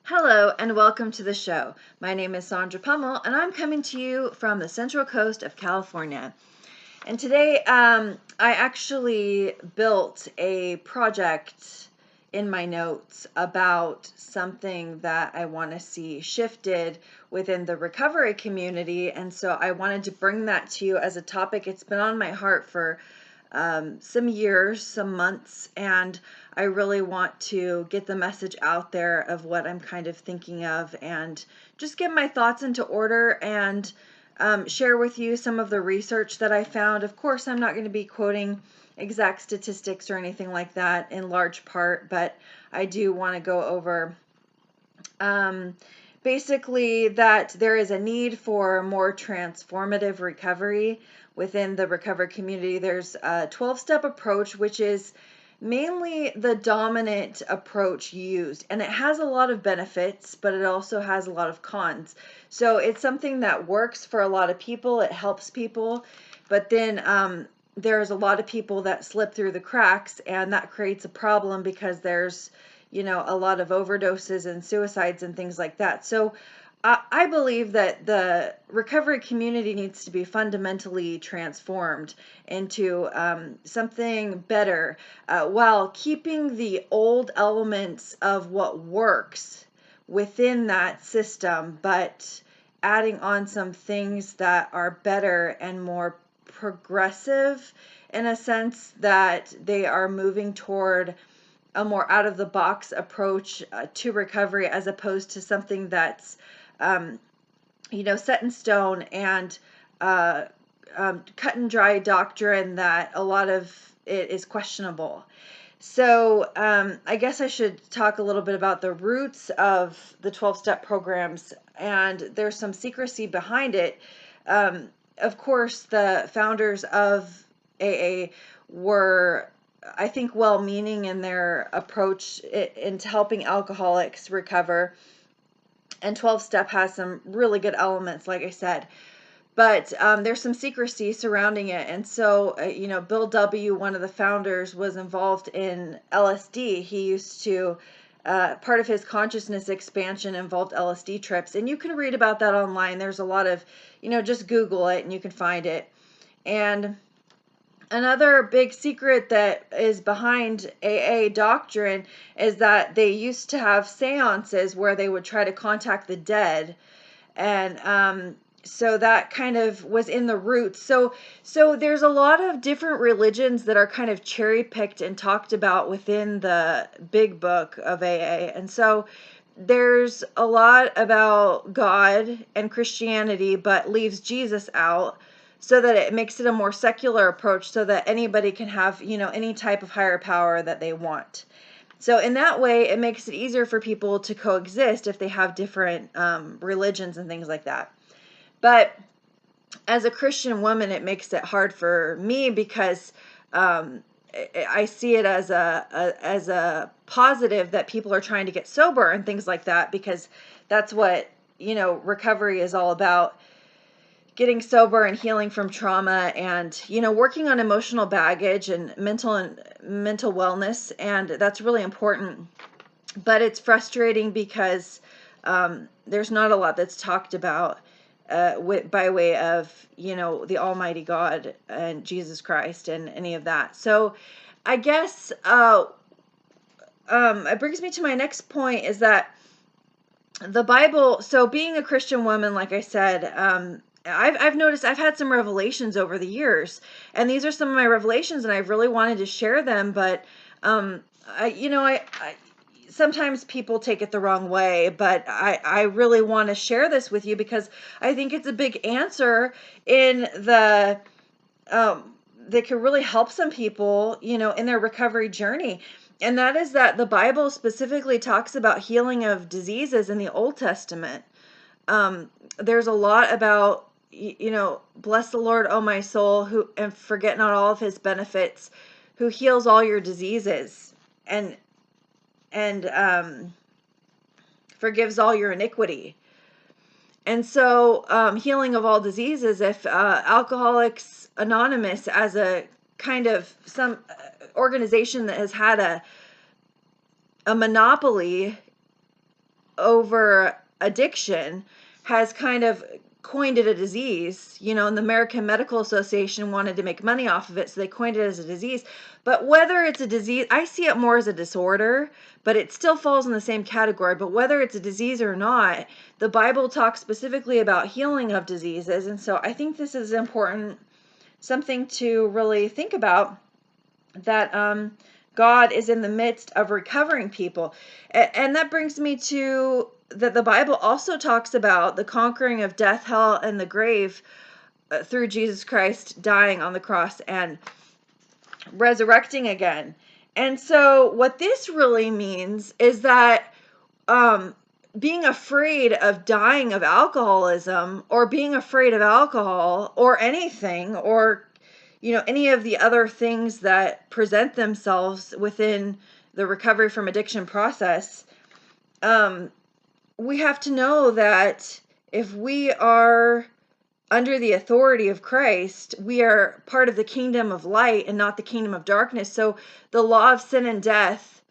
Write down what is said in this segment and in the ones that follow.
Hello and welcome to the show. My name is Sandra Pummel and I'm coming to you from the Central Coast of California. And today I actually built a project in my notes about something that I want to see shifted within the recovery community. And so I wanted to bring that to you as a topic. It's been on my heart for some years, some months, and I really want to get the message out there of what I'm kind of thinking of and just get my thoughts into order and share with you some of the research that I found. Of course, I'm not going to be quoting exact statistics or anything like that in large part, but I do want to go over basically that there is a need for more transformative recovery within the recovery community. There's a 12-step approach, which is mainly the dominant approach used, and it has a lot of benefits, but it also has a lot of cons. So it's something that works for a lot of people. It helps people, but then there's a lot of people that slip through the cracks, and that creates a problem because there's a lot of overdoses and suicides and things like that. So I believe that the recovery community needs to be fundamentally transformed into something better while keeping the old elements of what works within that system, but adding on some things that are better and more progressive in a sense that they are moving toward a more out of the box approach to recovery as opposed to something that's set in stone and cut and dry doctrine that a lot of it is questionable. So I guess I should talk a little bit about the roots of the 12-step programs, and there's some secrecy behind it. Of course, the founders of AA were, I think, well-meaning in their approach into helping alcoholics recover. And 12-step has some really good elements, like I said. But there's some secrecy surrounding it. And so, Bill W., one of the founders, was involved in LSD. He used to, part of his consciousness expansion involved LSD trips. And you can read about that online. There's a lot of, just Google it and you can find it. And another big secret that is behind AA doctrine is that they used to have seances where they would try to contact the dead. And so that kind of was in the roots. So there's a lot of different religions that are kind of cherry picked and talked about within the big book of AA. And so there's a lot about God and Christianity, but leaves Jesus out, so that it makes it a more secular approach so that anybody can have, any type of higher power that they want. So in that way, it makes it easier for people to coexist if they have different religions and things like that. But as a Christian woman, it makes it hard for me because I see it as a positive that people are trying to get sober and things like that, because that's what, recovery is all about. Getting sober and healing from trauma and, working on emotional baggage and mental wellness. And that's really important. But it's frustrating because there's not a lot that's talked about by way of, the Almighty God and Jesus Christ and any of that. So I guess it brings me to my next point, is that the Bible, so being a Christian woman, like I said, I've noticed I've had some revelations over the years, and these are some of my revelations, and I've really wanted to share them, but I sometimes people take it the wrong way, but I really want to share this with you because I think it's a big answer in the that could really help some people, in their recovery journey. And that is that the Bible specifically talks about healing of diseases in the Old Testament. There's a lot about, bless the Lord, oh my soul, who and forget not all of his benefits, who heals all your diseases and forgives all your iniquity. And so healing of all diseases, if Alcoholics Anonymous, as a kind of some organization that has had a monopoly over addiction has kind of coined it a disease, and the American Medical Association wanted to make money off of it, so they coined it as a disease. But whether it's a disease, I see it more as a disorder, but it still falls in the same category. But whether it's a disease or not, the Bible talks specifically about healing of diseases. And so I think this is important, something to really think about, that God is in the midst of recovering people. And that brings me to that the Bible also talks about the conquering of death, hell, and the grave through Jesus Christ dying on the cross and resurrecting again. And so what this really means is that being afraid of dying of alcoholism, or being afraid of alcohol, or anything, or any of the other things that present themselves within the recovery from addiction process, we have to know that if we are under the authority of Christ, we are part of the kingdom of light and not the kingdom of darkness. So the law of sin and death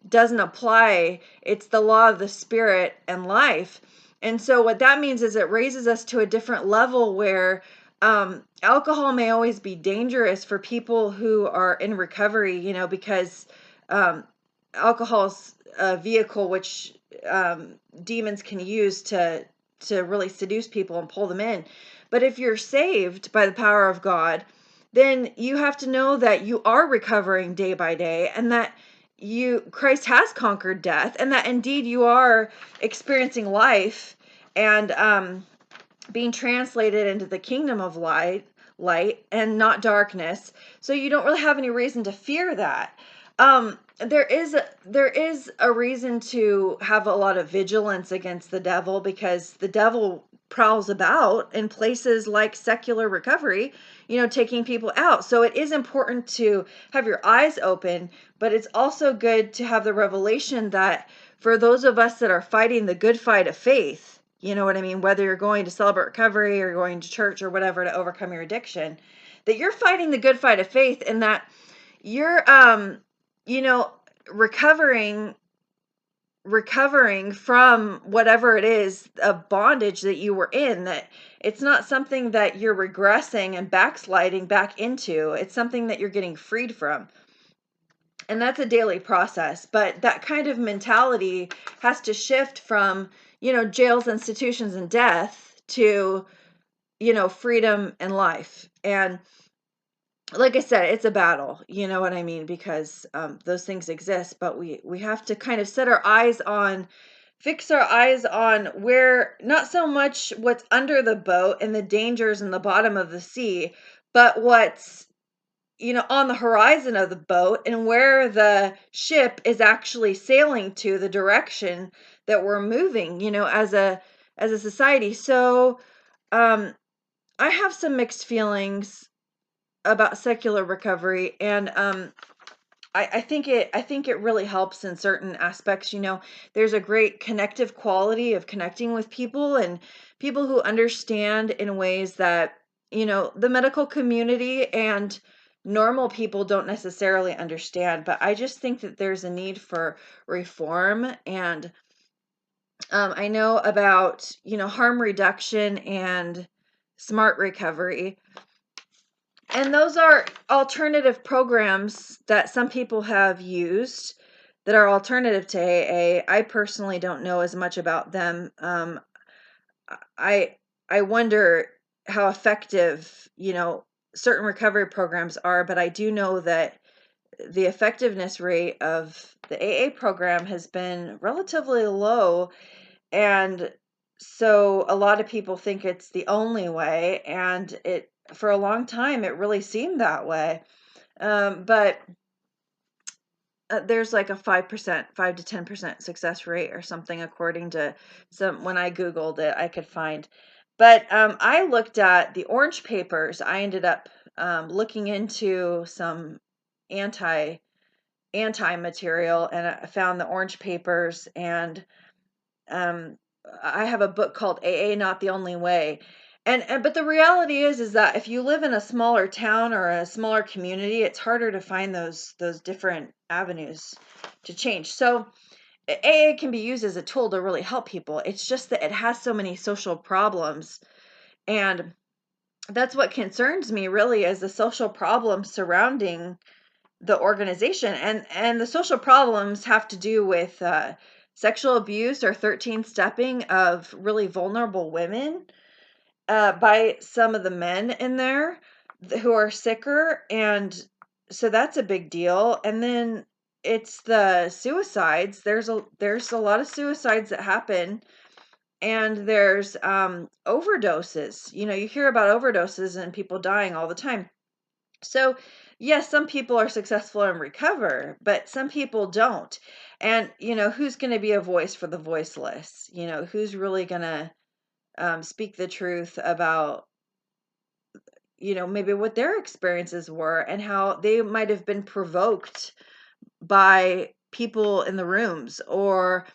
doesn't apply. It's the law of the spirit and life. And so what that means is it raises us to a different level where alcohol may always be dangerous for people who are in recovery, because alcohol's a vehicle which demons can use to really seduce people and pull them in. But if you're saved by the power of God, then you have to know that you are recovering day by day, and that Christ has conquered death, and that indeed you are experiencing life and being translated into the kingdom of light and not darkness. So you don't really have any reason to fear that. There is a reason to have a lot of vigilance against the devil, because the devil prowls about in places like secular recovery, taking people out. So it is important to have your eyes open, but it's also good to have the revelation that for those of us that are fighting the good fight of faith, you know what I mean, whether you're going to celebrate recovery or going to church or whatever to overcome your addiction, that you're fighting the good fight of faith, and that you're recovering from whatever it is of bondage that you were in, that it's not something that you're regressing and backsliding back into. It's something that you're getting freed from. And that's a daily process. But that kind of mentality has to shift from, jails, institutions, and death to, freedom and life. And like I said, it's a battle, you know what I mean? Because those things exist, but we have to kind of fix our eyes on where, not so much what's under the boat and the dangers in the bottom of the sea, but what's, on the horizon of the boat, and where the ship is actually sailing to, the direction that we're moving, as a society. So I have some mixed feelings about secular recovery, and I think it really helps in certain aspects. There's a great connective quality of connecting with people, and people who understand in ways that the medical community and normal people don't necessarily understand. But I just think that there's a need for reform, and I know about harm reduction and smart recovery. And those are alternative programs that some people have used that are alternative to AA. I personally don't know as much about them. I wonder how effective, certain recovery programs are, but I do know that the effectiveness rate of the AA program has been relatively low. And so a lot of people think it's the only way, and for a long time it really seemed that way. But there's like a 5 to 10% success rate or something, according to when I Googled it, I could find. But I looked at the orange papers. I ended up looking into some anti material, and I found the orange papers, and I have a book called AA Not the Only Way. But the reality is that if you live in a smaller town or a smaller community, it's harder to find those different avenues to change. So AA can be used as a tool to really help people. It's just that it has so many social problems. And that's what concerns me really, is the social problems surrounding the organization. And the social problems have to do with sexual abuse or 13 stepping of really vulnerable women by some of the men in there who are sicker. And so that's a big deal. And then it's the suicides. There's a lot of suicides that happen, and there's overdoses. You hear about overdoses and people dying all the time. So yes, some people are successful and recover, but some people don't. And who's going to be a voice for the voiceless? Who's really going to speak the truth about maybe what their experiences were and how they might have been provoked by people in the rooms, or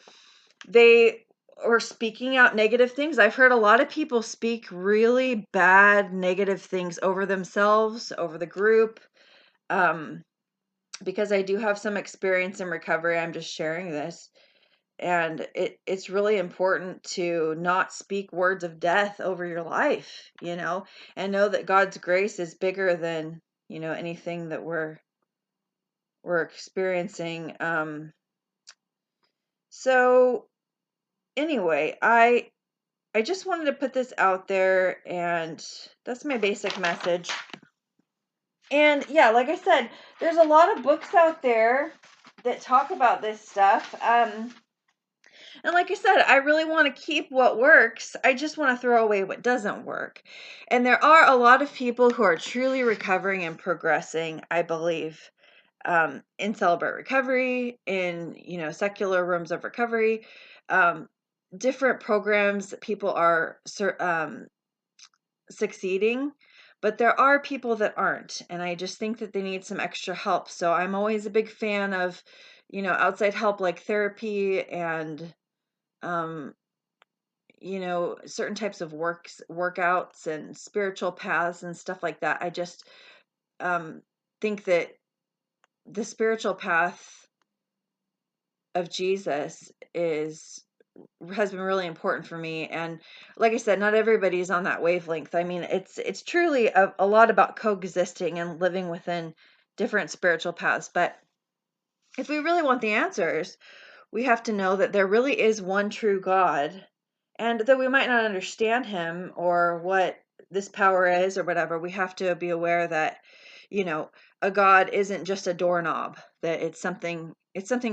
they or speaking out negative things. I've heard a lot of people speak really bad negative things over themselves, over the group. um because I do have some experience in recovery, I'm just sharing this. And it's really important to not speak words of death over your life, and know that God's grace is bigger than anything that we're experiencing. So anyway, I just wanted to put this out there, and that's my basic message. And yeah, like I said, there's a lot of books out there that talk about this stuff. And like I said, I really want to keep what works. I just want to throw away what doesn't work. And there are a lot of people who are truly recovering and progressing, I believe, in Celebrate Recovery, in secular rooms of recovery, um, different programs that people are succeeding. But there are people that aren't, and I just think that they need some extra help. So I'm always a big fan of outside help, like therapy and um, certain types of workouts and spiritual paths and stuff like that. I just um, think that the spiritual path of Jesus has been really important for me. And like I said, not everybody's on that wavelength. I mean, it's truly a lot about coexisting and living within different spiritual paths. But if we really want the answers, we have to know that there really is one true God. And though we might not understand him or what this power is or whatever, we have to be aware that, you know, a God isn't just a doorknob, that it's something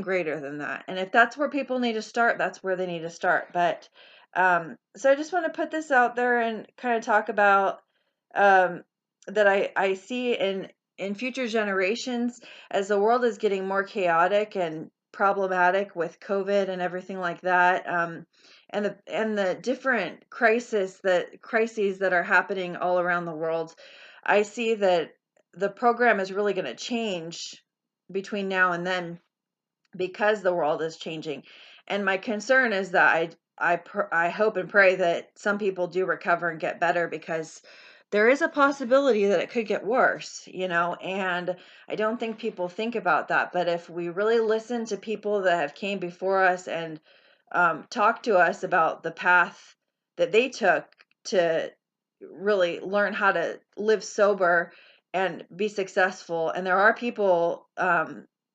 greater than that. And if that's where people need to start, that's where they need to start. But so I just want to put this out there and kind of talk about um that I see in future generations, as the world is getting more chaotic and problematic with COVID and everything like that, and the different crises that are happening all around the world. I see that the program is really going to change between now and then, because the world is changing. And my concern is that I hope and pray that some people do recover and get better, because there is a possibility that it could get worse, and I don't think people think about that. But if we really listen to people that have came before us and talk to us about the path that they took to really learn how to live sober and be successful. And there are people,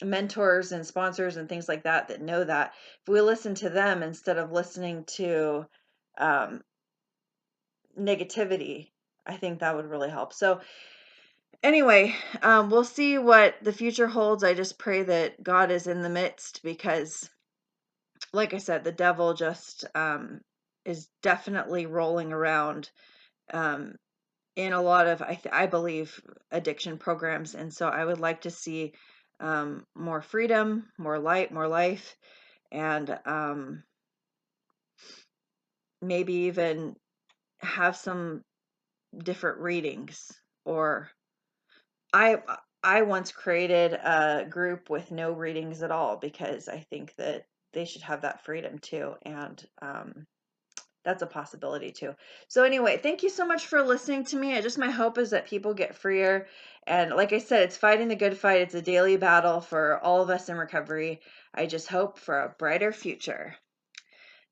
mentors and sponsors and things like that, that know that. If we listen to them instead of listening to um, negativity, I think that would really help. So anyway, we'll see what the future holds. I just pray that God is in the midst, because like I said, the devil just is definitely rolling around um, in a lot of, I believe, addiction programs. And so I would like to see more freedom, more light, more life, and maybe even have some different readings. Or I I once created a group with no readings at all, because I think that they should have that freedom too. And that's a possibility too. So anyway, thank you so much for listening to me. My hope is that people get freer. And like I said, it's fighting the good fight. It's a daily battle for all of us in recovery. I just hope for a brighter future.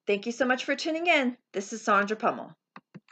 Thank you so much for tuning in. This is Sandra Pummel.